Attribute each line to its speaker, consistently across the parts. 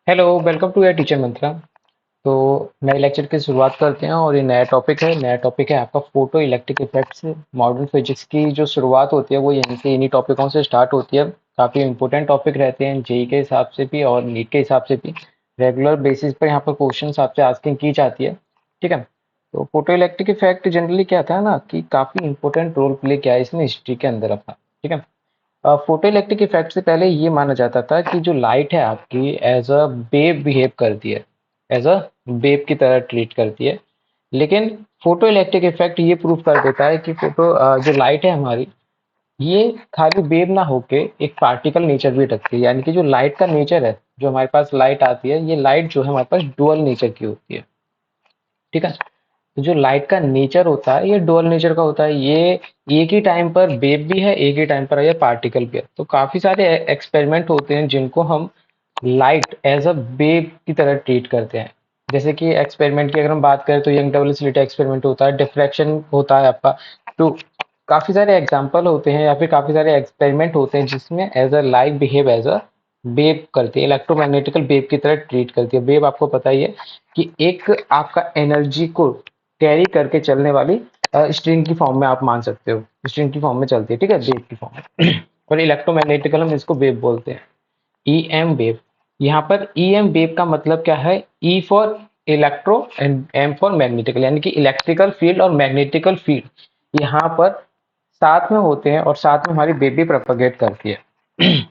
Speaker 1: Hello, welcome to your teacher Mantra. तो नए lecture की शुरुआत करते हैं और ये नया टॉपिक है आपका photo electric effects. Modern physics की जो शुरुआत होती है वो यहीं से इन्हीं टॉपिकों से स्टार्ट होती है। काफ़ी इंपॉर्टेंट टॉपिक रहते हैं जेई के हिसाब से भी और नीट के हिसाब से भी। रेगुलर बेसिस पर यहाँ पर क्वेश्चन आपसे आस्किंग की जाती है। ठीक है। तो फोटो इलेक्ट्रिक इफेक्ट जनरली क्या था ना कि काफ़ी इंपॉर्टेंट रोल प्ले किया है इसने हिस्ट्री के अंदर अपना। ठीक है। फोटो इलेक्ट्रिक इफेक्ट से पहले ये माना जाता था कि जो लाइट है आपकी एज अ वेव बिहेव करती है, एज अ वेव की तरह ट्रीट करती है। लेकिन फोटो इलेक्ट्रिक इफेक्ट ये प्रूव कर देता है कि जो लाइट है हमारी, ये खाली वेव ना होके एक पार्टिकल नेचर भी रखती है। यानी कि जो लाइट का नेचर है, जो हमारे पास लाइट आती है, ये लाइट जो है हमारे पास डुअल नेचर की होती है। ठीक है। तो जो लाइट का नेचर होता है ये डुअल नेचर का होता है। ये एक ही टाइम पर वेव भी है, एक ही टाइम पर ये पार्टिकल भी है। तो काफी सारे एक्सपेरिमेंट होते हैं जिनको हम लाइट एज अ वेव की तरह ट्रीट करते हैं। जैसे कि एक्सपेरिमेंट की अगर हम बात करें तो यंग डबल स्लिट एक्सपेरिमेंट होता है, डिफ्रैक्शन होता है आपका। तो काफी सारे एग्जाम्पल होते हैं या फिर काफी सारे एक्सपेरिमेंट होते हैं जिसमें as a light behave as a wave करती है, इलेक्ट्रोमैग्नेटिकल वेव की तरह ट्रीट करती है। वेव आपको पता ही है कि एक आपका एनर्जी को कैरी करके चलने वाली स्ट्रिंग की फॉर्म में आप मान सकते हो, स्ट्रिंग की फॉर्म में चलती है। ठीक है, वेव की फॉर्म में। और इलेक्ट्रोमैग्नेटिकल हम इसको वेव बोलते हैं, ई एम वेव। यहाँ पर ई एम वेव का मतलब क्या है? E for electro and M for magnetical, यानी कि इलेक्ट्रिकल फील्ड और मैग्नेटिकल फील्ड यहाँ पर साथ में होते हैं और साथ में हमारी वेव भी प्रोपेगेट करती है।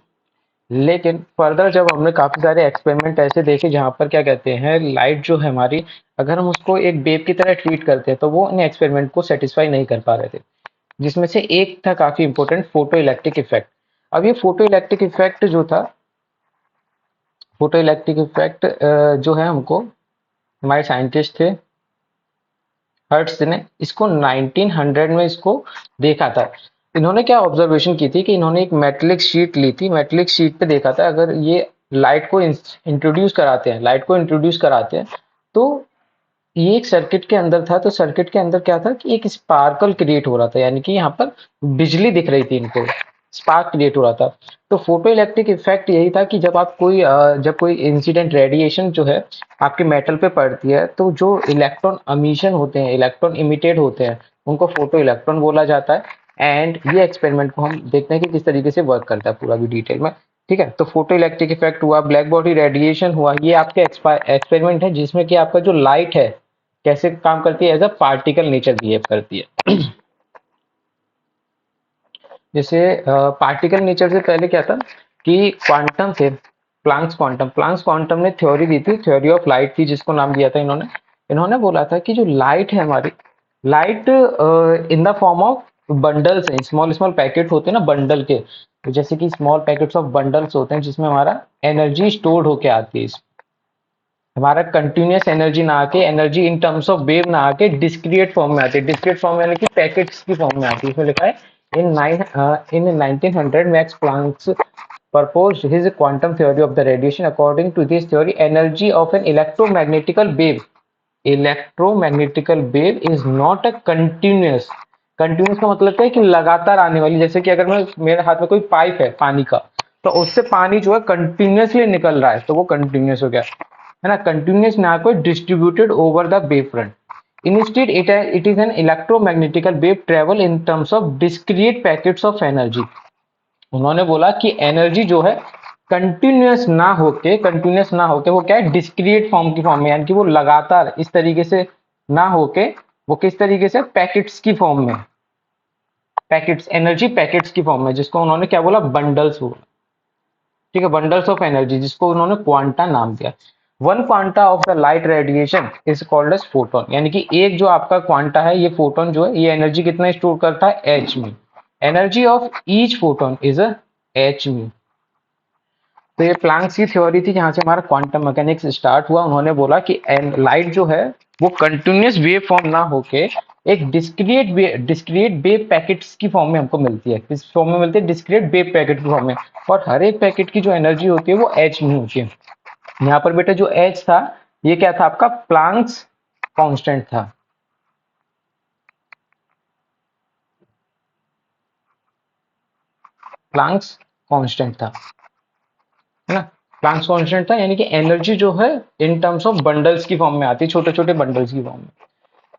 Speaker 1: लेकिन फर्दर जब हमने काफी सारे एक्सपेरिमेंट ऐसे देखे जहां पर क्या कहते हैं, लाइट जो है हमारी, अगर हम उसको एक वेव की तरह ट्रीट करते हैं तो वो इन एक्सपेरिमेंट को सेटिस्फाई नहीं कर पा रहे थे। जिसमें से एक था काफी इंपॉर्टेंट, फोटो इलेक्ट्रिक इफेक्ट। अब ये फोटो इलेक्ट्रिक इफेक्ट जो था, फोटो इलेक्ट्रिक इफेक्ट जो है हमको हमारे साइंटिस्ट थे हर्ट्स ने इसको 1900 में इसको देखा था। इन्होंने क्या ऑब्जर्वेशन की थी कि इन्होंने एक मेटेलिक शीट ली थी, मेटेलिक शीट पे देखा था अगर ये लाइट को इंट्रोड्यूस कराते हैं, लाइट को इंट्रोड्यूस कराते हैं तो ये एक सर्किट के अंदर था। तो सर्किट के अंदर क्या था कि एक स्पार्कल क्रिएट हो रहा था, यानी कि यहाँ पर बिजली दिख रही थी इनको, स्पार्क क्रिएट हो रहा था। तो फोटो इलेक्ट्रिक इफेक्ट यही था कि जब कोई इंसिडेंट रेडिएशन जो है आपके मेटल पे पड़ती है तो जो इलेक्ट्रॉन अमीशन होते हैं, इलेक्ट्रॉन इमिटेड होते हैं, उनको फोटो इलेक्ट्रॉन बोला जाता है। एंड ये एक्सपेरिमेंट को हम देखते हैं कि किस तरीके से वर्क करता है पूरा भी डिटेल में। ठीक है। तो फोटो इलेक्ट्रिक इफेक्ट हुआ, ब्लैक बॉडी रेडिएशन हुआ, ये आपके एक्सपेरिमेंट है जिसमें कि आपका जो लाइट है कैसे काम करती है, as a particle nature behave करती है। जैसे पार्टिकल नेचर से पहले क्या था कि क्वांटम थे, प्लांक्स क्वांटम ने थ्योरी दी थी, थ्योरी ऑफ लाइट थी जिसको नाम दिया था इन्होंने। इन्होंने बोला था कि जो लाइट है हमारी, light in the form of bundles है, स्मॉल स्मॉल पैकेट होते हैं ना बंडल के। तो जैसे कि स्मॉल पैकेट्स ऑफ बंडल्स होते हैं जिसमें हमारा एनर्जी स्टोर्ड होके आती है। हमारा कंटिन्यूअस एनर्जी ना आके, energy in terms of wave ना आके डिस्क्रिएट फॉर्म में आती है। डिस्क्रिएट फॉर्म यानी कि पैकेट्स की फॉर्म में आती है। इसमें लिखा है इन 1900 max Planck's proposed his quantum theory of the radiation. According to this theory, energy of an electromagnetical wave is not a continuous का मतलब क्या है कि लगातार आने वाली। जैसे कि अगर मैं, मेरे हाथ में कोई पाइप है पानी का, तो उससे पानी जो है कंटिन्यूअसली निकल रहा है तो वो कंटिन्यूअस हो गया, है ना। कंटिन्यूअस ना कोई distributed over the wave front. Instead, it is an electromagnetical wave travel in terms of discrete packets of energy. उन्होंने बोला कि एनर्जी जो है कंटिन्यूअस ना होके वो क्या है, डिस्क्रिएट फॉर्म की फॉर्म में, यानी कि वो लगातार इस तरीके से ना होके, वो किस तरीके से, पैकेट्स की फॉर्म में, पैकेट्स, एनर्जी पैकेट्स की फॉर्म में, जिसको उन्होंने क्या बोला, बंडल्स बोला। ठीक है, बंडल्स ऑफ एनर्जी, जिसको उन्होंने क्वांटा नाम दिया। One quanta of the light radiation is called as photon, यानी कि एक जो आपका क्वांटा है, ये फोटोन जो है, ये एनर्जी कितना स्टोर करता है, एच में। Energy of each photon is a H में। तो ये प्लैंक्स की थ्योरी थी जहां से हमारा क्वांटम मैकेनिक्स स्टार्ट हुआ। उन्होंने बोला कि लाइट जो है वो कंटिन्यूअस वेव फॉर्म ना होके एक डिस्क्रिएट वेव पैकेट्स की फॉर्म में हमको मिलती है। किस फॉर्म में मिलती है? डिस्क्रिएट वेव पैकेट की फॉर्म में। और हर एक पैकेट की जो एनर्जी होती है वो एच में होती है। यहाँ पर बेटा जो एच था, ये क्या था आपका, प्लैंक्स कांस्टेंट था। प्लैंक्स कांस्टेंट था, है ना। प्लैंक्स कांस्टेंट था, यानी कि एनर्जी जो है इन टर्म्स ऑफ बंडल्स की फॉर्म में आती है, छोटे छोटे बंडल्स की फॉर्म में।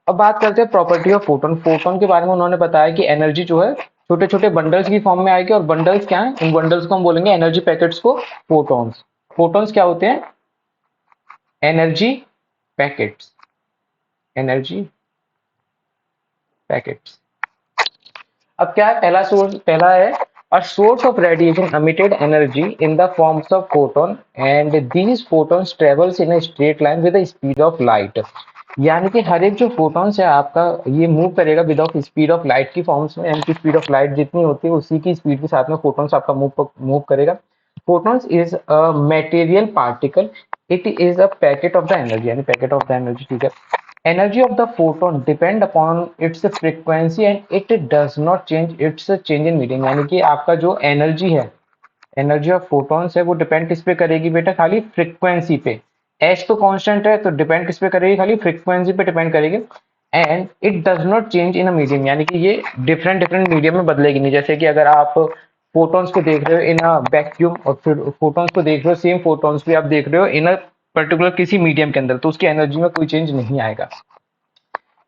Speaker 1: अब बात करते हैं प्रॉपर्टी ऑफ फोटोन। फोटोन के बारे में उन्होंने बताया कि एनर्जी जो है छोटे छोटे बंडल्स की फॉर्म में आएगी, और बंडल्स क्या है, इन बंडल्स को हम बोलेंगे एनर्जी पैकेट्स को फोटॉन्स। फोटॉन्स क्या होते हैं, एनर्जी पैकेट्स, एनर्जी पैकेट्स। अब क्या है, पहला सोर्स, पहला है a source of radiation emitted energy in the forms of photon and these photons travels in a straight line with the speed of light। यानी कि हर एक जो फोटॉन्स है आपका, ये मूव करेगा विदाउट स्पीड ऑफ लाइट की फॉर्म्स में, यानी कि स्पीड ऑफ लाइट जितनी होती है उसी की स्पीड के साथ में फोटॉन्स आपका मूव करेगा। Photons is a material particle, it is a packet of the energy, यानी पैकेट ऑफ द एनर्जी, ठीक है। Energy of the photon depend upon its frequency and it does not change its change in medium। यानी कि आपका जो energy है, energy of photons है, वो डिपेंड किस पे करेगी बेटा, खाली फ्रीक्वेंसी पे। एच तो कांस्टेंट है, तो डिपेंड किस पे करेगी, खाली फ्रीक्वेंसी पे डिपेंड करेगी। And it does not change in a medium, यानी कि ये डिफरेंट डिफरेंट मीडियम में बदलेगी नहीं। जैसे कि अगर आप फोटॉन्स को देख रहे हो इन अ वैक्यूम, और फिर फोटॉन्स को देख रहे हो, सेम फोटॉन्स भी आप देख रहे हो इन अ पर्टिकुलर किसी मीडियम के अंदर, तो उसकी एनर्जी में कोई चेंज नहीं आएगा।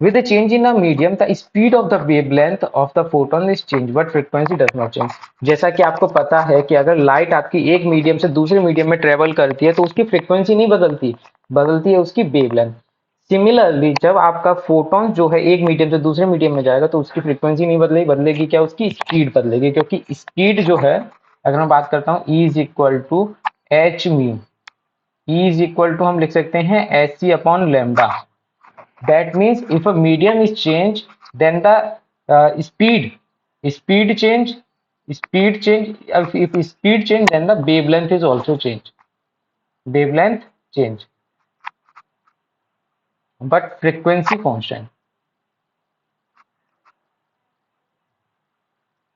Speaker 1: With a change in a medium, the speed of the wavelength of the photon is changed, but frequency does not change। जैसा कि आपको पता है कि अगर लाइट आपकी एक मीडियम से दूसरे मीडियम में ट्रेवल करती है तो उसकी फ्रीक्वेंसी नहीं बदलती, बदलती है उसकी वेवलेंथ। सिमिलरली जब आपका फोटॉन जो है एक मीडियम से दूसरे मीडियम में जाएगा तो उसकी फ्रीक्वेंसी नहीं बदलेगी, बदलेगी क्या, उसकी स्पीड बदलेगी, क्योंकि स्पीड जो है, अगर मैं बात करता हूँ E is equal to h mu, E is equal to हम लिख सकते हैं h c upon lambda. That means if a medium is changed, then the speed change, speed change. If speed change, then the wavelength is also change. Wavelength change, but frequency constant.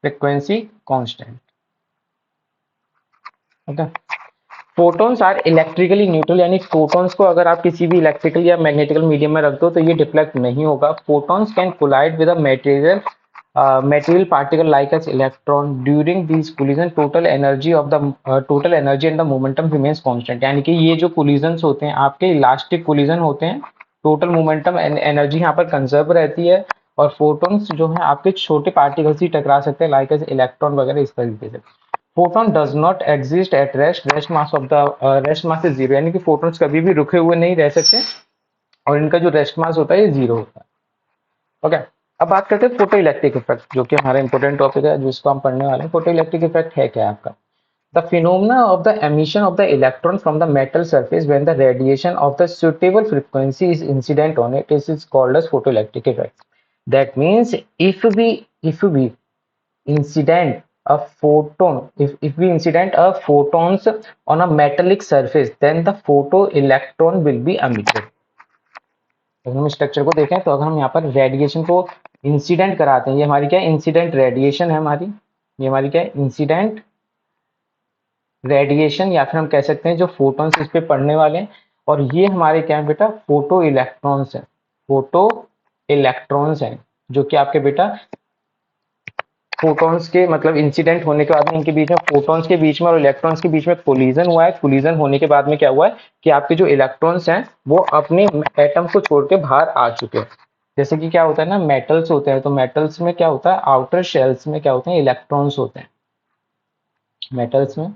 Speaker 1: Frequency constant. Okay. Photons are electrically neutral, यानी photons को अगर आप किसी भी electrical या magnetical medium में रख दो तो ये डिफ्लेक्ट नहीं होगा। Photons can collide with a material particle like as electron during these collision total energy and the momentum remains constant। यानी कि ये जो collisions होते हैं आपके इलास्टिक collision होते हैं, टोटल मोमेंटम एंड एनर्जी यहाँ पर कंजर्व रहती है, और फोटॉन्स जो है आपके छोटे पार्टिकल्स ही टकरा सकते हैं, लाइक एज इलेक्ट्रॉन वगैरह इस तरीके से। Photon does not exist at rest, rest mass is zero, यानी कि फोटॉन्स कभी भी रुके हुए नहीं रह सकते, और इनका जो रेस्ट मास होता है ये जीरो होता है। ओके। अब बात करते हैं फोटो इलेक्ट्रिक इफेक्ट, जो कि हमारा इंपॉर्टेंट टॉपिक है जिसको हम पढ़ने वाले हैं। फोटो इलेक्ट्रिक इफेक्ट है क्या आपका, the phenomena of the emission of the electron from the metal surface when the radiation of the suitable frequency is incident on it is called as photoelectric effect। That means if we incident a photon, if we incident a photons on a metallic surface, then the photoelectron will be emitted। अगर हम structure को देखें तो अगर हम यहाँ पर radiation को इंसिडेंट कराते हैं, ये हमारी क्या है, इंसिडेंट रेडिएशन है हमारी, ये हमारी क्या है, इंसिडेंट रेडिएशन, या फिर हम कह सकते हैं जो फोटॉन्स इस पे पड़ने वाले हैं, और ये हमारे क्या है बेटा, फोटो इलेक्ट्रॉन्स हैं, फोटो इलेक्ट्रॉन्स हैं, जो कि आपके बेटा फोटॉन्स के मतलब इंसिडेंट होने के बाद में इनके बीच में, फोटॉन्स के बीच में और इलेक्ट्रॉन्स के बीच में कोलिजन हुआ है। कोलिजन होने के बाद में क्या हुआ है कि आपके जो इलेक्ट्रॉन्स हैं वो अपने एटम को छोड़ के बाहर आ चुके हैं। जैसे कि क्या होता है ना, मेटल्स होते हैं, तो मेटल्स में क्या होता है, आउटर शेल्स में क्या होते हैं, इलेक्ट्रॉन्स होते हैं। मेटल्स में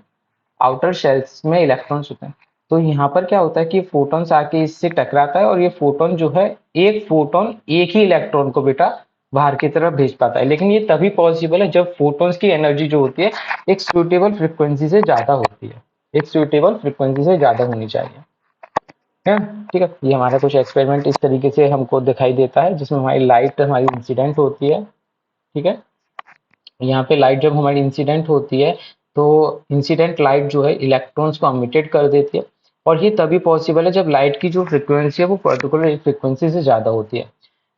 Speaker 1: आउटर शेल्स में इलेक्ट्रॉन्स होते हैं। तो यहाँ पर क्या होता है कि फोटॉन्स आके इससे टकराता है, और ये फोटोन जो है, एक फोटोन एक ही इलेक्ट्रॉन को बेटा बाहर की तरफ भेज पाता है, लेकिन ये तभी पॉसिबल है जब फोटॉन्स की एनर्जी जो होती है एक सुटेबल फ्रिक्वेंसी से ज्यादा होती है, एक सुटेबल फ्रिक्वेंसी से ज्यादा होनी चाहिए, है। ठीक है, ये हमारा कुछ एक्सपेरिमेंट इस तरीके से हमको दिखाई देता है, जिसमें हमारी लाइट हमारी इंसिडेंट होती है। ठीक है, यहाँ पे लाइट जब हमारी इंसिडेंट होती है तो इंसिडेंट लाइट जो है इलेक्ट्रॉन्स को एमिटेड कर देती है, और ये तभी पॉसिबल है जब लाइट की जो फ्रिक्वेंसी है वो पर्टिकुलर फ्रिक्वेंसी से ज़्यादा होती है।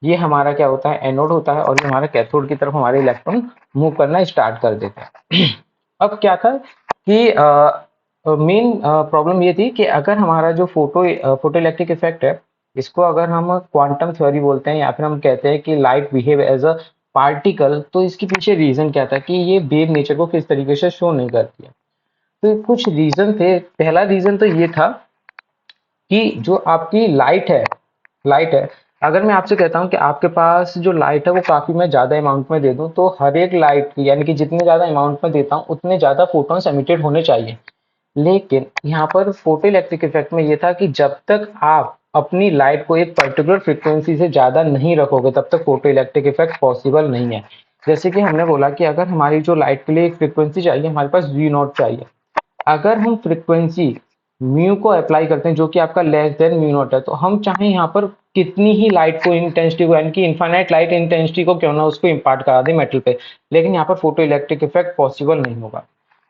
Speaker 1: ये हमारा क्या होता है, एनोड होता है, और ये हमारा कैथोड की तरफ हमारे इलेक्ट्रॉन मूव करना स्टार्ट कर देते हैं। अब क्या था कि मेन प्रॉब्लम ये थी कि अगर हमारा जो फोटो इलेक्ट्रिक इफेक्ट है, इसको अगर हम क्वांटम थ्योरी बोलते हैं, या फिर हम कहते हैं कि light behave as a particle, तो इसके पीछे रीजन क्या था कि ये वेव नेचर को किस तरीके से शो नहीं करती है। तो कुछ रीजन थे। पहला रीजन तो ये था कि जो आपकी लाइट है, अगर मैं आपसे कहता हूँ कि आपके पास जो लाइट है वो काफी मैं ज्यादा अमाउंट में दे दूं, तो हर एक लाइट यानी कि जितने ज्यादा अमाउंट में देता हूँ उतने ज्यादा फोटॉन्स एमिटेड होने चाहिए। लेकिन यहाँ पर फोटो इलेक्ट्रिक इफेक्ट में ये था कि जब तक आप अपनी लाइट को एक पर्टिकुलर फ्रीक्वेंसी से ज्यादा नहीं रखोगे तब तक फोटो इलेक्ट्रिक इफेक्ट पॉसिबल नहीं है। जैसे कि हमने बोला कि अगर हमारी जो लाइट के लिए एक फ्रीक्वेंसी चाहिए, हमारे पास वी नॉट चाहिए। अगर हम फ्रीक्वेंसी म्यू को अप्लाई करते हैं जो कि आपका लेस देन म्यू नॉट है, तो हम चाहे यहाँ पर कितनी ही लाइट को इंटेंसिटी को यानी कि इनफाइनाइट लाइट इंटेंसिटी को क्यों ना उसको इम्पार्ट करा दें मेटल पे, लेकिन यहाँ पर फोटो इलेक्ट्रिक इफेक्ट पॉसिबल नहीं होगा।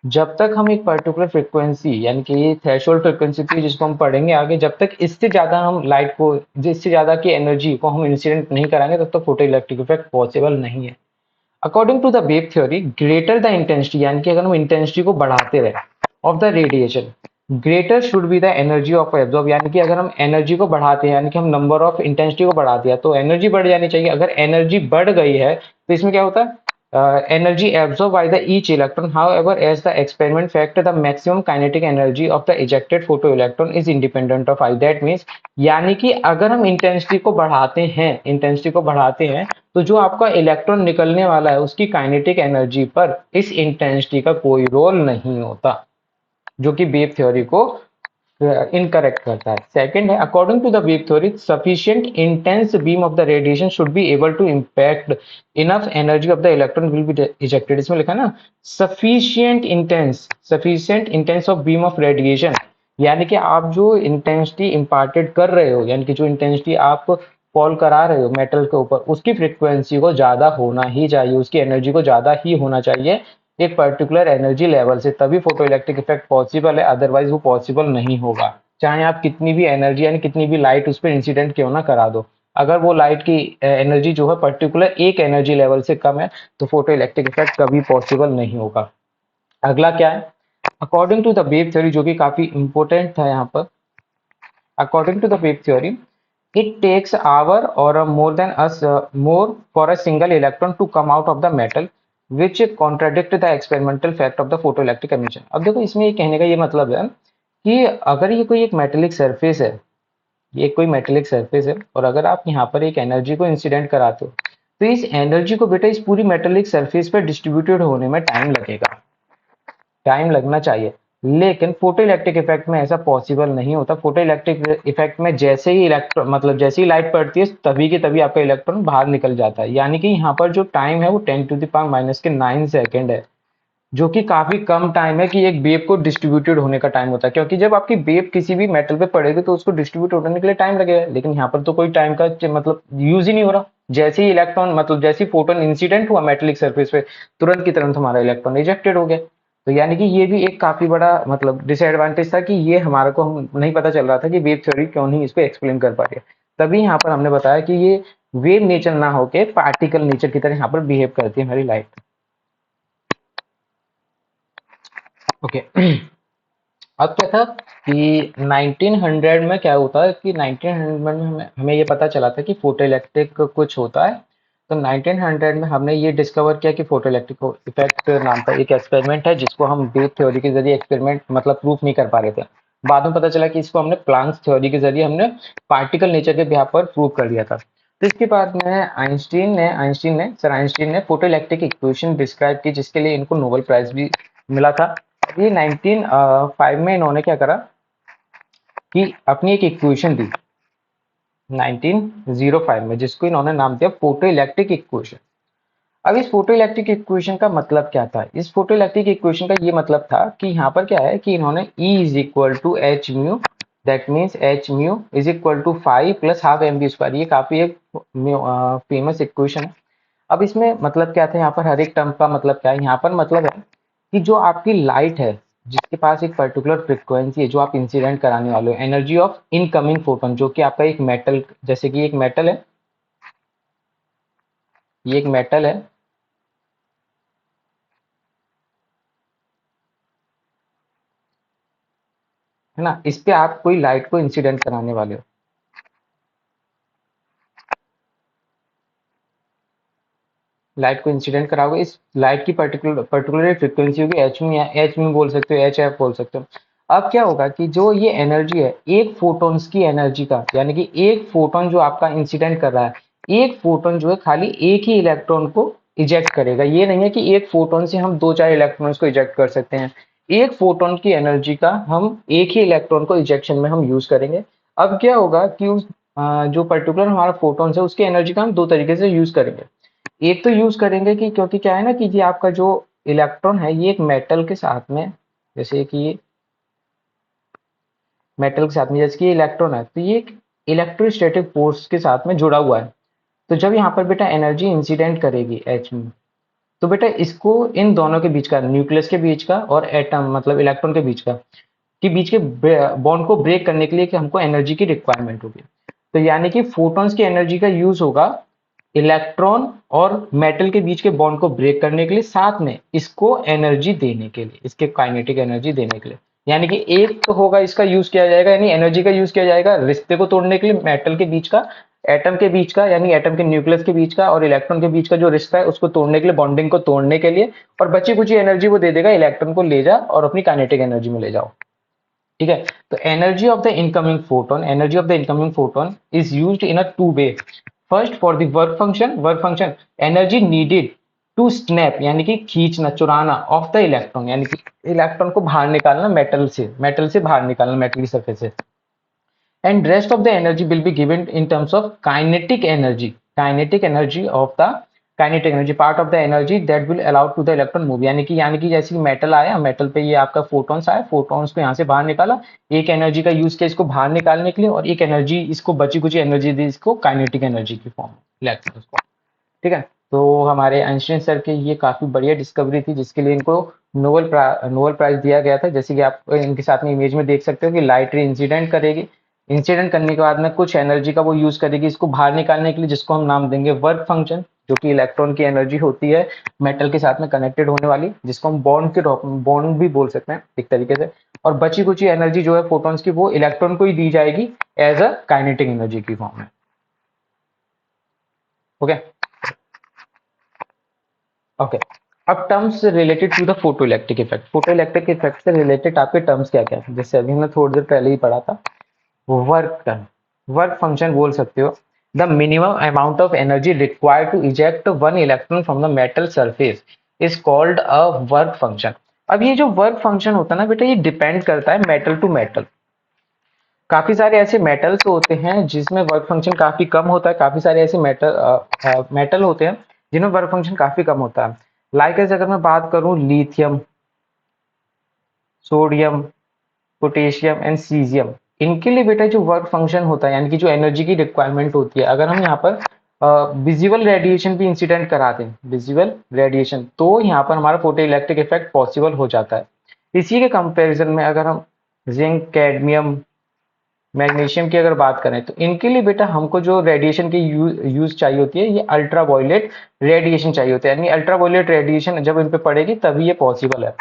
Speaker 1: जब तक हम एक पर्टिकुलर फ्रीक्वेंसी यानी कि ये थ्रेशोल्ड फ्रीक्वेंसी थी जिसको हम पढ़ेंगे आगे, जब तक इससे ज्यादा हम लाइट को, जिससे ज्यादा की एनर्जी को हम इंसिडेंट नहीं कराएंगे तब तक फोटो इलेक्ट्रिक इफेक्ट पॉसिबल नहीं है। According to the wave theory, greater the intensity यानी कि अगर हम इंटेंसिटी को बढ़ाते रहे of the radiation, greater should be the energy of absorb, यानी कि अगर हम एनर्जी को बढ़ाते हैं यानी कि हम नंबर ऑफ इंटेंसिटी को बढ़ा दिया तो एनर्जी बढ़ जानी चाहिए। अगर एनर्जी बढ़ गई है तो इसमें क्या होता है, energy absorbed by the each electron. However, as the experiment fact, the maximum kinetic energy of the ejected photoelectron is independent of I. That means यानी कि अगर हम इंटेंसिटी को बढ़ाते हैं तो जो आपका इलेक्ट्रॉन निकलने वाला है उसकी काइनेटिक एनर्जी पर इस इंटेंसिटी का कोई रोल नहीं होता, जो कि वेव थ्योरी को इनकरेक्ट करता है। सेकंड है, according to the wave theory sufficient intense beam of the radiation should be able to impact enough energy of the electron will be ejected. इसमें लिखा ना sufficient intense of beam of radiation, यानी कि आप जो intensity imparted कर रहे हो यानी कि जो इंटेंसिटी आप फॉल करा रहे हो मेटल के ऊपर उसकी फ्रीक्वेंसी को ज्यादा होना ही चाहिए, उसकी एनर्जी को ज्यादा ही होना चाहिए एक पर्टिकुलर एनर्जी लेवल से, तभी फोटो इलेक्ट्रिक इफेक्ट पॉसिबल है, अदरवाइज वो पॉसिबल नहीं होगा। चाहे आप कितनी भी एनर्जी यानी कितनी भी लाइट उस पर इंसिडेंट क्यों ना करा दो, अगर वो लाइट की एनर्जी जो है पर्टिकुलर एक एनर्जी लेवल से कम है तो फोटो इलेक्ट्रिक इफेक्ट कभी पॉसिबल नहीं होगा। अगला क्या है, according to the wave theory, जो कि काफी इंपॉर्टेंट था यहाँ पर। According to the wave theory, it takes hour or more for a single electron to come out of the metal, which contradict the experimental fact of the photoelectric emission। अब देखो इसमें ये कहने का ये मतलब है कि अगर ये कोई एक मेटेलिक सरफेस है, ये कोई मेटेलिक सरफेस है और अगर आप यहाँ पर एक एनर्जी को इंसिडेंट कराते हो तो इस एनर्जी को बेटा इस पूरी मेटेलिक सरफेस पर डिस्ट्रीब्यूटेड होने में टाइम लगेगा, टाइम लगना चाहिए। लेकिन फोटो इलेक्ट्रिक इफेक्ट में ऐसा पॉसिबल नहीं होता। फोटो इलेक्ट्रिक इफेक्ट में जैसे ही इलेक्ट्रॉन मतलब जैसे ही लाइट पड़ती है तभी के तभी आपका इलेक्ट्रॉन बाहर निकल जाता है, यानी कि यहाँ पर जो टाइम है वो 10⁻⁻⁹ है, जो कि काफी कम टाइम है कि एक वेव को डिस्ट्रीब्यूटेड होने का टाइम होता है, क्योंकि जब आपकी वेव किसी भी मेटल पे पड़ेगी तो उसको डिस्ट्रीब्यूट होने के लिए टाइम लगेगा, लेकिन यहाँ पर तो कोई टाइम का मतलब यूज ही नहीं हो रहा। जैसे ही इलेक्ट्रॉन मतलब जैसे ही फोटोन इंसिडेंट हुआ मेटेलिक सरफेस पे, तुरंत की तुरंत हमारा इलेक्ट्रॉन इजेक्टेड हो गया। तो यानी कि ये भी एक काफी बड़ा मतलब डिसएडवांटेज था कि ये हमारे को हम नहीं पता चल रहा था कि वेव थ्योरी क्यों नहीं इसको एक्सप्लेन कर पा रही है। तभी यहाँ पर हमने बताया कि ये वेव नेचर ना होके पार्टिकल नेचर की तरह यहाँ पर बिहेव करती है हमारी लाइट। ओके अब क्या था कि 1900 में क्या होता है कि 1900 में हमें ये पता चला था कि फोटो इलेक्ट्रिक कुछ होता है। तो 1900 में हमने ये डिस्कवर किया कि फोटो इलेक्ट्रिक इफेक्ट नाम का एक एक्सपेरिमेंट है जिसको हम वेव थ्योरी के जरिए एक्सपेरिमेंट मतलब प्रूफ नहीं कर पा रहे थे। बाद में पता चला कि इसको हमने प्लांक्स थ्योरी के जरिए हमने पार्टिकल नेचर के बिहाफ पर प्रूव कर दिया था। तो इसके बाद में आइंस्टीन ने फोटो इलेक्ट्रिक इक्वेशन डिस्क्राइब की जिसके लिए इनको नोबेल प्राइज भी मिला था। ये 1905 में इन्होंने क्या करा कि अपनी एक इक्वेशन दी 1905 में, जिसको इन्होंने नाम दिया फोटो इलेक्ट्रिक इक्वेशन। अब इस फोटो इलेक्ट्रिक इक्वेशन का मतलब क्या था, इस फोटो इलेक्ट्रिक इक्वेशन का ये मतलब था कि यहाँ पर क्या है कि इन्होंने E is equal to h mu, that means h mu is equal to 5 plus half m v square. ये काफी एक फेमस इक्वेशन है। अब इसमें मतलब क्या था, यहाँ पर हर एक टर्म का मतलब क्या है, यहाँ पर मतलब है कि जो आपकी लाइट है जिसके पास एक पर्टिकुलर फ्रिक्वेंसी है जो आप इंसिडेंट कराने वाले हो, एनर्जी ऑफ इनकमिंग फोटोन, जो कि आपका एक मेटल, जैसे कि एक मेटल है, ये एक मेटल है ना, इस पे आप कोई लाइट को इंसिडेंट कराने वाले हो। लाइट को इंसिडेंट कराओगे, इस लाइट की पर्टिकुलर फ्रीक्वेंसी होगी एच में, या एच में बोल सकते हो, एच एफ बोल सकते हो। अब क्या होगा कि जो ये एनर्जी है एक फोटॉन्स की एनर्जी का, यानी कि एक फोटोन जो आपका इंसिडेंट कर रहा है, एक फोटोन जो है खाली एक ही इलेक्ट्रॉन को इजेक्ट करेगा। ये नहीं है कि एक फोटोन से हम दो चार इलेक्ट्रॉन्स को इजेक्ट कर सकते हैं। एक फोटोन की एनर्जी का हम एक ही इलेक्ट्रॉन को इजेक्शन में हम यूज करेंगे। अब क्या होगा कि उस जो पर्टिकुलर हमारा फोटोन है उसकी एनर्जी का हम दो तरीके से यूज करेंगे। एक तो यूज करेंगे कि क्योंकि क्या है ना कि ये आपका जो इलेक्ट्रॉन है ये एक मेटल के साथ में, जैसे कि मेटल के साथ में जैसे कि इलेक्ट्रॉन है तो ये एक इलेक्ट्रोस्टैटिक फोर्स के साथ में जुड़ा हुआ है। तो जब यहाँ पर बेटा एनर्जी इंसिडेंट करेगी एच में, तो बेटा इसको इन दोनों के बीच का, न्यूक्लियस के बीच का और एटम मतलब इलेक्ट्रॉन के बीच के बॉन्ड को ब्रेक करने के लिए कि हमको एनर्जी की रिक्वायरमेंट होगी। तो यानी कि फोटॉन्स की एनर्जी का यूज होगा इलेक्ट्रॉन और मेटल के बीच के बॉन्ड को ब्रेक करने के लिए, साथ में इसको एनर्जी देने के लिए, इसके काइनेटिक एनर्जी देने के लिए। यानी कि एक तो होगा इसका यूज किया जाएगा, यानी एनर्जी का यूज किया जाएगा रिश्ते को तोड़ने के लिए, मेटल के बीच का, एटम के बीच का, यानी एटम के न्यूक्लियस के बीच का और इलेक्ट्रॉन के बीच का जो रिश्ता है उसको तोड़ने के लिए, बॉन्डिंग को तोड़ने के लिए। और बची कुछ एनर्जी वो दे देगा इलेक्ट्रॉन को, ले जा और अपनी काइनेटिक एनर्जी में ले जाओ। ठीक है। तो energy of the incoming photon is used in a two way. First for the work function energy needed to snap, यानी कि खींचना, चुराना ऑफ द इलेक्ट्रॉन, यानी कि इलेक्ट्रॉन को बाहर निकालना मेटल से बाहर निकालना, मेटल की सरफेस से। And rest of the energy will be given in terms of kinetic energy of the kinetic energy part of the energy that will allow to the electron move। यानी कि जैसे metal आया, metal पे ये आपका photons आया, photons को यहाँ से बाहर निकाला, एक एनर्जी का यूज किया इसको बाहर निकालने के लिए, और एक एनर्जी इसको बची कुछ एनर्जी दी इसको काइनेटिक एनर्जी की फॉर्म में इलेक्ट्रॉन्स को। ठीक है। तो हमारे आइंस्टाइन सर की ये काफी बढ़िया डिस्कवरी थी जिसके लिए इनको नोबेल प्राइज दिया गया था। जैसे कि आप इनके साथ में इमेज में देख सकते हो कि लाइट रे इंसिडेंट करेगी, इंसिडेंट करने के बाद में कुछ एनर्जी का वो यूज करेगी इसको बाहर निकालने के लिए, जिसको हम नाम देंगे वर्क फंक्शन, जो कि इलेक्ट्रॉन की एनर्जी होती है मेटल के साथ में कनेक्टेड होने वाली, जिसको हम बॉन्ड भी बोल सकते हैं एक तरीके से। और बची कुछ एनर्जी जो है फोटॉन्स की वो इलेक्ट्रॉन को ही दी जाएगी एज अ काइनेटिक एनर्जी की फॉर्म में। Okay okay. अब terms related to the photo electric effect से रिलेटेड आपके टर्म्स क्या क्या है, जैसे अभी हमने थोड़ी देर पहले ही पढ़ा था। वर्क टर्म, वर्क फंक्शन बोल सकते हो, the minimum amount of energy required to eject one electron from the metal surface is called a work function. अब ये जो वर्क फंक्शन होता है ना बेटा, ये डिपेंड करता है मेटल टू मेटल। काफी सारे ऐसे मेटल्स होते हैं जिसमें वर्क फंक्शन काफी कम होता है, काफी सारे ऐसे मेटल होते हैं जिनमें वर्क फंक्शन काफी कम होता है। लाइक अगर मैं बात करूं lithium, sodium, potassium and caesium, इनके लिए बेटा जो वर्क फंक्शन होता है, यानी कि जो एनर्जी की रिक्वायरमेंट होती है, अगर हम यहाँ पर विजिबल रेडिएशन भी इंसिडेंट करा दें, विजिबल रेडिएशन, तो यहाँ पर हमारा फोटो इलेक्ट्रिक इफेक्ट पॉसिबल हो जाता है। इसी के कंपैरिजन में अगर हम जिंक, कैडमियम, मैग्नीशियम की अगर बात करें, तो इनके लिए बेटा हमको जो रेडिएशन की यूज चाहिए होती है, ये अल्ट्रावायलेट रेडिएशन चाहिए होता है, यानी अल्ट्रावायलेट रेडिएशन जब इन पे पड़ेगी तभी ये पॉसिबल है।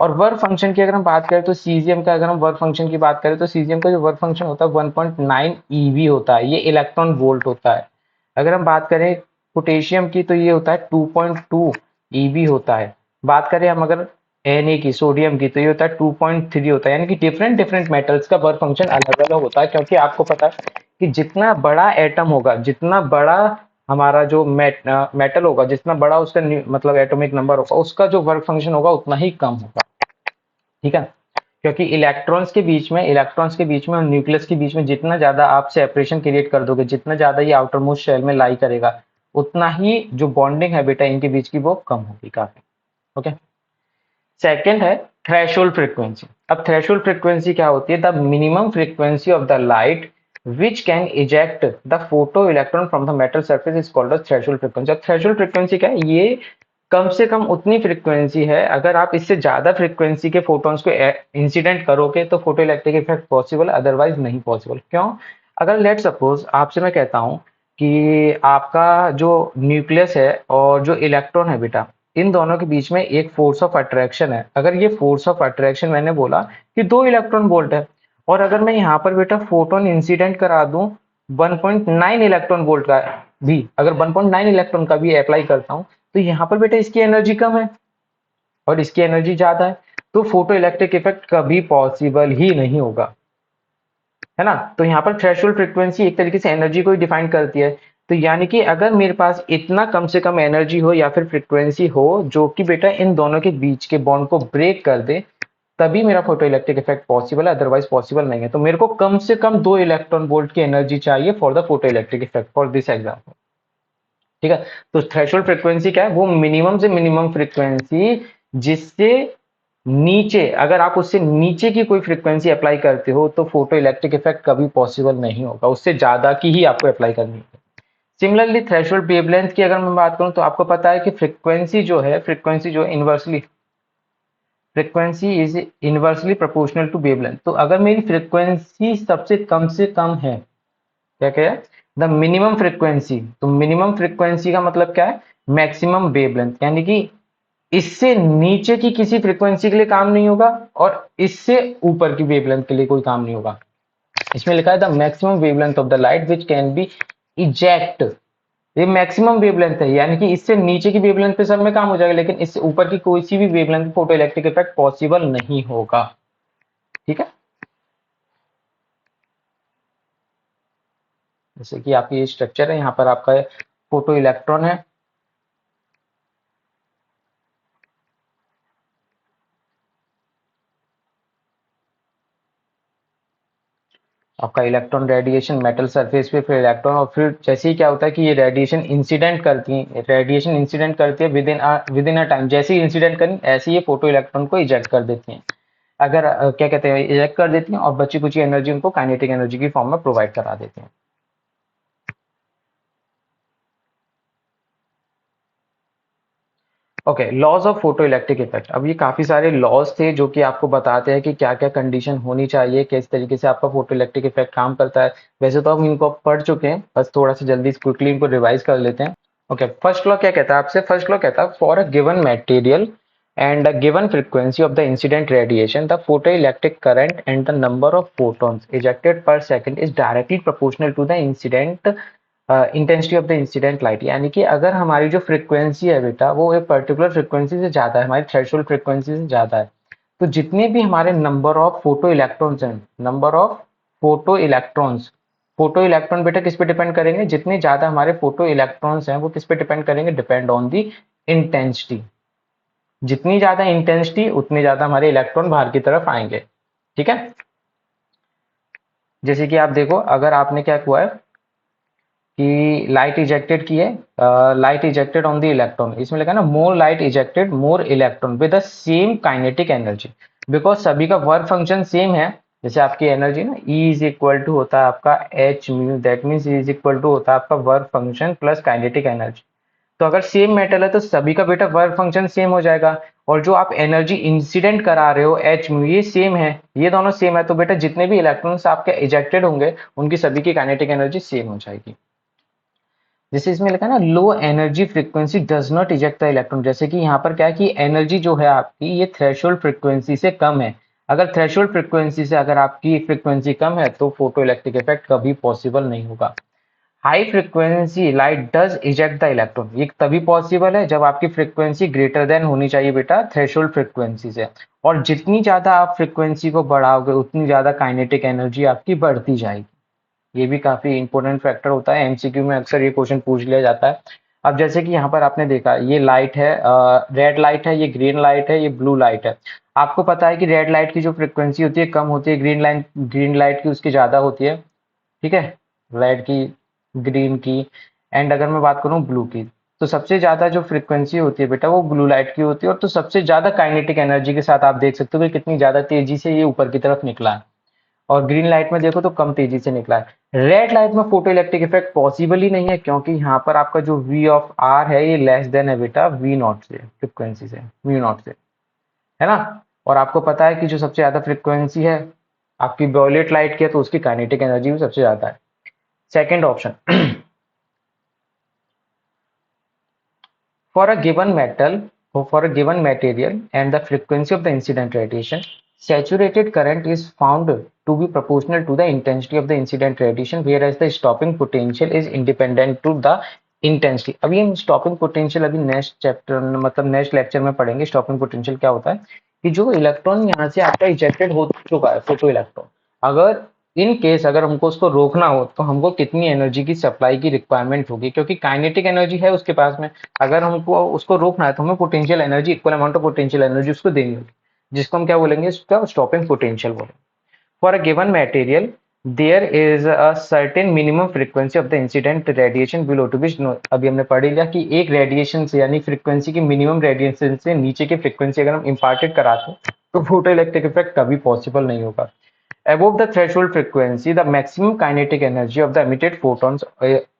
Speaker 1: और वर्क फंक्शन की अगर हम बात करें तो सीजियम का, अगर हम वर्क फंक्शन की बात करें तो सीजियम का जो वर्क फंक्शन होता है 1.9 ईवी होता है, ये इलेक्ट्रॉन वोल्ट होता है। अगर हम बात करें पोटेशियम की तो ये होता है 2.2 ईवी होता है। बात करें हम अगर Na की, सोडियम की, तो ये होता है 2.3 होता है। यानी कि डिफरेंट डिफरेंट मेटल्स का वर्क फंक्शन अलग अलग होता है, क्योंकि आपको पता है कि जितना बड़ा एटम होगा, जितना बड़ा हमारा जो मेटल होगा, जितना बड़ा उसका मतलब एटॉमिक नंबर होगा, उसका जो वर्क फंक्शन होगा उतना ही कम होगा। ठीक है। क्योंकि इलेक्ट्रॉन्स के बीच में और न्यूक्लियस के बीच में जितना ज्यादा आप सेपरेशन क्रिएट कर दोगे, जितना ज्यादा ये आउटर मोस्ट शेल में लाई करेगा, उतना ही जो बॉन्डिंग है बेटा इनके बीच की वो कम होगी काफी। ओके। सेकेंड है थ्रेशोल्ड फ्रीक्वेंसी। अब थ्रेशोल्ड फ्रीक्वेंसी क्या होती है, the minimum frequency of the light which can eject the photo electron from the metal surface is called threshold frequency. अब थ्रेशोल्ड फ्रीक्वेंसी क्या है, ये कम से कम उतनी फ्रीक्वेंसी है, अगर आप इससे ज्यादा फ्रीक्वेंसी के फोटॉन्स को इंसिडेंट करोगे तो photo electric effect possible, otherwise नहीं पॉसिबल। क्यों? अगर लेट सपोज आपसे मैं कहता हूं कि आपका जो न्यूक्लियस है और जो इलेक्ट्रॉन है बेटा, इन दोनों के बीच में एक फोर्स ऑफ अट्रैक्शन है। अगर ये फोर्स ऑफ अट्रैक्शन मैंने बोला कि 2 इलेक्ट्रॉन वोल्ट है, और अगर मैं यहाँ पर बेटा फोटोन इंसिडेंट करा दूं 1.9 इलेक्ट्रॉन वोल्ट का भी, अगर 1.9 इलेक्ट्रॉन का भी अप्लाई करता हूं, तो यहाँ पर बेटा इसकी एनर्जी कम है और इसकी एनर्जी ज्यादा है, तो फोटो इलेक्ट्रिक इफेक्ट कभी पॉसिबल ही नहीं होगा, है ना। तो यहाँ पर थ्रेशोल्ड फ्रीक्वेंसी एक तरीके से एनर्जी को ही डिफाइन करती है। तो यानी कि अगर मेरे पास इतना कम से कम एनर्जी हो या फिर फ्रीक्वेंसी हो जो कि बेटा इन दोनों के बीच के बॉन्ड को ब्रेक कर दे, तभी मेरा फोटो इलेक्ट्रिक इफेक्ट पॉसिबल है, अदरवाइज पॉसिबल नहीं है। तो मेरे को कम से कम 2 इलेक्ट्रॉन वोल्ट की एनर्जी चाहिए for the photo electric effect for this example, ठीक है। तो थ्रेशोल्ड फ्रीक्वेंसी क्या है, वो मिनिमम से मिनिमम फ्रीक्वेंसी जिससे नीचे, अगर आप उससे नीचे की कोई फ्रीक्वेंसी अप्लाई करते हो तो फोटो इलेक्ट्रिक इफेक्ट कभी पॉसिबल नहीं होगा, उससे ज्यादा की ही आपको अप्लाई करनी है। सिमिलरली थ्रेशोल्ड वेवलेंथ की अगर मैं बात करूं तो आपको पता है कि फ्रीक्वेंसी जो is inversely proportional to wavelength. तो अगर मेरी फ्रीक्वेंसी सबसे कम से कम है, क्या क्या है, द मिनिमम फ्रीक्वेंसी, तो मिनिमम फ्रीक्वेंसी का मतलब क्या है, मैक्सिमम वेवलेंथ, यानी कि इससे नीचे की किसी फ्रीक्वेंसी के लिए काम नहीं होगा और इससे ऊपर की वेवलेंथ के लिए कोई काम नहीं होगा। इसमें लिखा है the maximum wavelength of the light which can be eject, ये मैक्सिमम वेवलेंथ है, यानी कि इससे नीचे की वेवलेंथ पे सब में काम हो जाएगा, लेकिन इससे ऊपर की कोई सी भी wavelength photo electric effect possible नहीं होगा, ठीक है। जैसे कि आपकी ये स्ट्रक्चर है, यहाँ पर आपका फोटो इलेक्ट्रॉन है, आपका इलेक्ट्रॉन रेडिएशन मेटल सरफेस पे, फिर इलेक्ट्रॉन, और फिर जैसे ही क्या होता है कि ये रेडिएशन इंसिडेंट करती है विद इन अ टाइम, जैसे ही इंसिडेंट करें ऐसे ही ये फोटो इलेक्ट्रॉन को इजेक्ट कर देती हैं, अगर क्या कहते हैं, इजेक्ट कर देती हैं और बची कुची एनर्जी उनको काइनेटिक एनर्जी की फॉर्म में प्रोवाइड करा देते हैं। Okay, laws of photo electric effect. अब ये काफी सारे लॉज थे जो कि आपको बताते हैं कि क्या क्या कंडीशन होनी चाहिए, किस तरीके से आपका फोटो इलेक्ट्रिक इफेक्ट काम करता है। वैसे तो हम इनको पढ़ चुके हैं, बस थोड़ा सा जल्दी क्विकली इनको रिवाइज कर लेते हैं। ओके, फर्स्ट लॉ क्या कहता है आपसे, फर्स्ट लॉ कहता है for a given material and a given frequency of the incident radiation, the photoelectric current and the number of photons ejected per second is directly proportional to the incident intensity of the incident light. यानी कि अगर हमारी जो frequency है बेटा वो एक particular frequency से ज्यादा है, हमारी थ्रेशोल्ड फ्रीक्वेंसी से ज्यादा है, तो जितने भी हमारे नंबर ऑफ फोटो इलेक्ट्रॉन्स हैं, number of photo electrons, photo electron बेटा किस पे डिपेंड करेंगे, जितने ज्यादा हमारे फोटो इलेक्ट्रॉन्स हैं वो किस पे डिपेंड करेंगे, डिपेंड ऑन दी इंटेंसिटी। जितनी ज्यादा इंटेंसिटी उतने ज्यादा हमारे इलेक्ट्रॉन बाहर की तरफ आएंगे, ठीक है। जैसे कि आप देखो, अगर आपने क्या हुआ है कि लाइट इजेक्टेड की है, light ejected on the electron, इसमें लिखा है ना मोर light ejected more electron with the same kinetic energy, because सभी का वर्क फंक्शन सेम है। जैसे आपकी एनर्जी ना E इज इक्वल टू होता है आपका h mu, that means E is equal to होता है आपका work function plus kinetic energy. तो अगर सेम मेटल है तो सभी का बेटा वर्क फंक्शन सेम हो जाएगा, और जो आप एनर्जी इंसिडेंट करा रहे हो एच म्यू, ये सेम है, ये दोनों सेम है, तो बेटा जितने भी इलेक्ट्रॉन्स आपके इजेक्टेड होंगे उनकी सभी की काइनेटिक एनर्जी सेम हो जाएगी। जैसे इसमें लिखा है ना low energy frequency does not eject the electron, जैसे कि यहाँ पर क्या है कि एनर्जी जो है आपकी ये थ्रेशोल्ड फ्रीक्वेंसी से कम है, अगर थ्रेशोल्ड फ्रीक्वेंसी से अगर आपकी फ्रीक्वेंसी कम है तो फोटो इलेक्ट्रिक इफेक्ट कभी पॉसिबल नहीं होगा। High frequency light does eject the electron, ये तभी पॉसिबल है जब आपकी फ्रीक्वेंसी ग्रेटर देन होनी चाहिए बेटा थ्रेशोल्ड फ्रीक्वेंसी से, और जितनी ज्यादा आप फ्रीक्वेंसी को बढ़ाओगे उतनी ज्यादा काइनेटिक एनर्जी आपकी बढ़ती जाएगी। ये भी काफी इंपॉर्टेंट फैक्टर होता है, एमसीक्यू में अक्सर ये क्वेश्चन पूछ लिया जाता है। अब जैसे कि यहाँ पर आपने देखा ये लाइट है, रेड लाइट है, ये ग्रीन लाइट है, ये ब्लू लाइट है। आपको पता है कि रेड लाइट की जो फ्रीक्वेंसी होती है कम होती है, ग्रीन लाइट की उसकी ज्यादा होती है, ठीक है, रेड की, ग्रीन की, एंड अगर मैं बात करूँ ब्लू की, तो सबसे ज्यादा जो फ्रीक्वेंसी होती है बेटा वो ब्लू लाइट की होती है, और तो सबसे ज्यादा काइनेटिक एनर्जी के साथ आप देख सकते हो कि कितनी ज्यादा तेजी से ये ऊपर की तरफ निकला है, और ग्रीन लाइट में देखो तो कम तेजी से निकला है। रेड लाइट में फोटो इलेक्ट्रिक इफेक्ट पॉसिबल ही नहीं है, क्योंकि यहाँ पर आपका जो वी ऑफ आर है ये लेस देन है बेटा वी नॉट से, फ्रीक्वेंसी से, वी नॉट से, है ना। और आपको पता है कि जो सबसे ज्यादा फ्रीक्वेंसी है आपकी वॉयलेट लाइट की है, तो उसकी काइनेटिक एनर्जी भी सबसे ज्यादा है। Second option, for a given metal or for a given material and the frequency of the incident radiation, Saturated current is found to be proportional to the intensity of the incident radiation, whereas the stopping potential is independent to the intensity. अभी हम stopping potential अभी next chapter मतलब next lecture में पढ़ेंगे। stopping potential क्या होता है कि जो इलेक्ट्रॉन यहाँ से आपका इजेक्टेड हो चुका है फोटो इलेक्ट्रॉन, अगर इन केस अगर हमको उसको रोकना हो तो हमको कितनी एनर्जी की सप्लाई की रिक्वायरमेंट होगी, क्योंकि काइनेटिक एनर्जी है उसके पास में। अगर हमको उसको रोकना है तो हमें potential energy, equal amount of potential energy उसको देनी होगी, जिसको हम क्या बोलेंगे, इसका स्टॉपिंग पोटेंशियल बोलेंगे। For a given material there is a certain minimum frequency of the incident radiation below to which, अभी हमने पढ़ लिया कि एक रेडिएशन से यानी फ्रीक्वेंसी की मिनिमम रेडिएशन से नीचे की फ्रीक्वेंसी अगर हम इम्पार्टेड कराते हैं तो फोटो इलेक्ट्रिक इफेक्ट कभी पॉसिबल नहीं होगा। Above the threshold frequency, the maximum kinetic energy of the emitted photons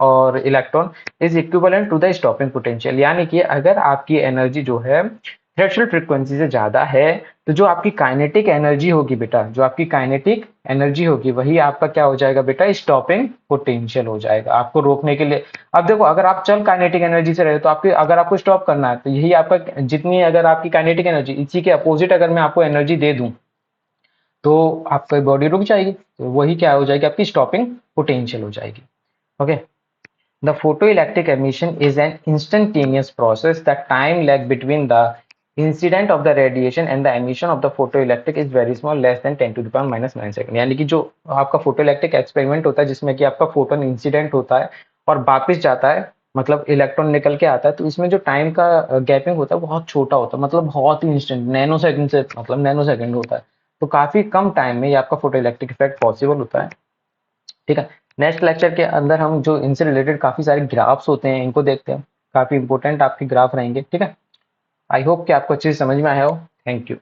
Speaker 1: और electron is equivalent to the stopping potential। यानी कि अगर आपकी एनर्जी जो है थ्रेशोल्ड फ्रीक्वेंसी से ज्यादा है तो जो आपकी काइनेटिक एनर्जी होगी बेटा, जो आपकी काइनेटिक एनर्जी होगी वही आपका क्या हो जाएगा बेटा, स्टॉपिंग पोटेंशियल हो जाएगा आपको रोकने के लिए। अब देखो अगर आप चल काइनेटिक एनर्जी से रहे तो आपकी अगर आपको स्टॉप करना है तो यही आपका जितनी अगर आपकी काइनेटिक एनर्जी, इसी के अपोजिट अगर मैं आपको एनर्जी दे दूं तो आपकी बॉडी रुक जाएगी, तो वही क्या हो जाएगी, आपकी स्टॉपिंग पोटेंशियल हो जाएगी। Okay, the photoelectric emission is an instantaneous process, the time lag between the incident of the radiation and the emission of the photoelectric is very small, less than 10⁻⁻⁹ second. यानी कि जो आपका photoelectric experiment होता है जिसमें कि आपका photon incident होता है और वापस जाता है, मतलब इलेक्ट्रॉन निकल के आता है, तो इसमें जो टाइम का गैपिंग होता है बहुत छोटा होता है, मतलब बहुत ही इंस्टेंट, नैनो सेकंड से मतलब नैनो सेकंड होता है। तो काफी कम टाइम में ये आपका फोटो इलेक्ट्रिक इफेक्ट पॉसिबल होता है। ठीक है, नेक्स्ट लेक्चर के अंदर हम जो इनसे रिलेटेड काफी सारे ग्राफ्स होते हैं इनको देखते हैं, काफी इंपॉर्टेंट आपके ग्राफ रहेंगे। ठीक है, आई होप कि आपको अच्छे से समझ में आया हो। Thank you.